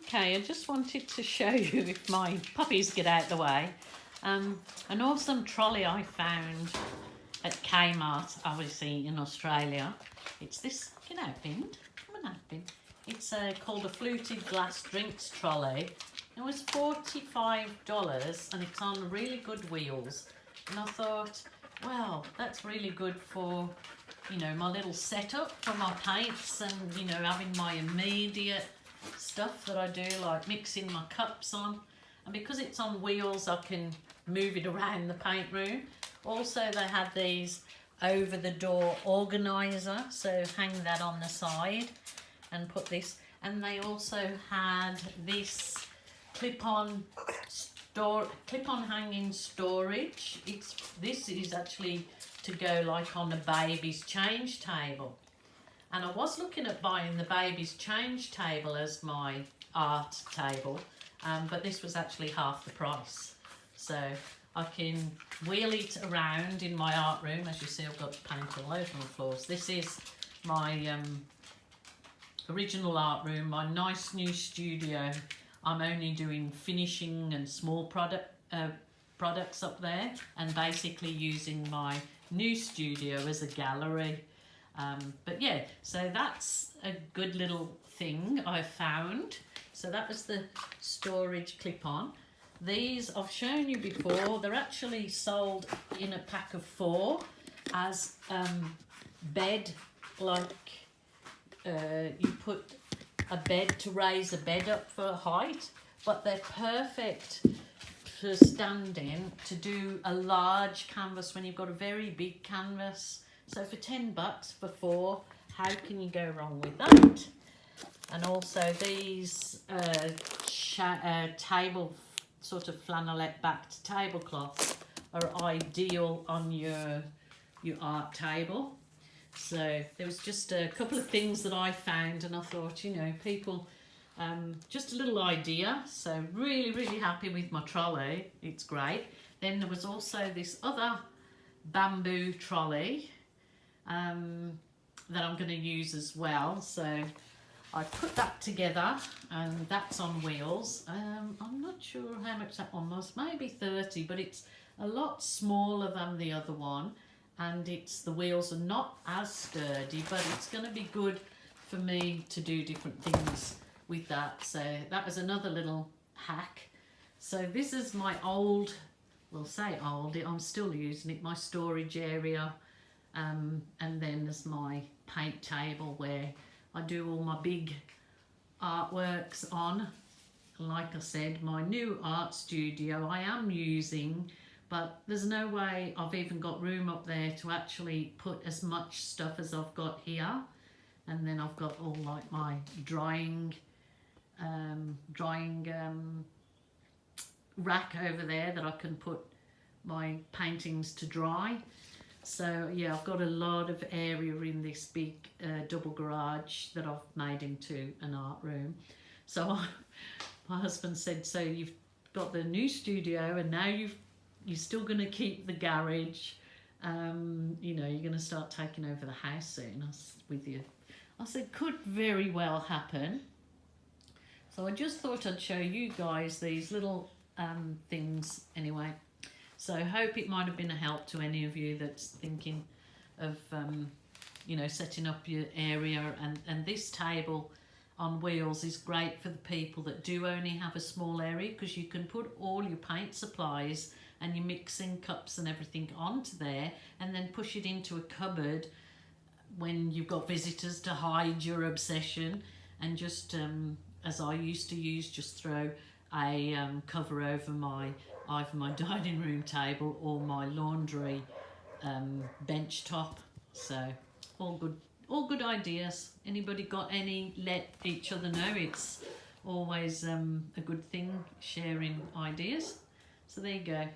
Okay, I just wanted to show you, if my puppies get out the way, an awesome trolley I found at Kmart, obviously in Australia. It's this, get out, Bind, come on out, Bind. It's called a Fluted glass drinks trolley. It was $45 and it's on really good wheels. And I thought, well, that's really good for, you know, my little setup for my paints and, you know, having my immediate stuff that I do, like mixing my cups on. And because it's on wheels, I can move it around the paint room. Also, they had these over the door organizer, so hang that on the side and put this. And they also had this clip-on hanging storage. This is actually to go like on a baby's change table. And I was looking at buying the baby's change table as my art table, but this was actually half the price. So I can wheel it around in my art room. As you see, I've got paint all over the floors. This is my original art room, my nice new studio. I'm only doing finishing and small products up there, and basically using my new studio as a gallery. But yeah, so that's a good little thing I found. So that was the storage clip-on. These I've shown you before. They're actually sold in a pack of 4 as bed, like you put a bed to raise a bed up for height, but they're perfect for standing to do a large canvas when you've got a very big canvas. So for $10 for 4, how can you go wrong with that? And also these table, sort of flannelette backed tablecloths are ideal on your art table. So there was just a couple of things that I found, and I thought, you know, people, just a little idea. So really, really happy with my trolley. It's great. Then there was also this other bamboo trolley that I'm going to use as well. So I put that together, and that's on wheels. I'm not sure how much that one was, maybe 30, but it's a lot smaller than the other one, and the wheels are not as sturdy, but it's going to be good for me to do different things with that. So that was another little hack. So this is my old, well, say old, I'm still using it, my storage area. And then there's my paint table where I do all my big artworks on. Like I said, my new art studio I am using, but there's no way I've even got room up there to actually put as much stuff as I've got here. And then I've got all like my drying rack over there that I can put my paintings to dry. So yeah, I've got a lot of area in this big double garage that I've made into an art room. So my husband said, so you've got the new studio and now you're still going to keep the garage. You know, you're going to start taking over the house soon with you. I said, could very well happen. So I just thought I'd show you guys these little things anyway. So I hope it might have been a help to any of you that's thinking of, you know, setting up your area. And this table on wheels is great for the people that do only have a small area, because you can put all your paint supplies and your mixing cups and everything onto there, and then push it into a cupboard when you've got visitors to hide your obsession. And just, as I used to use, just throw a cover over either my dining room table or my laundry bench top. So all good ideas. Anybody got any, let each other know. It's always a good thing, sharing ideas. So there you go.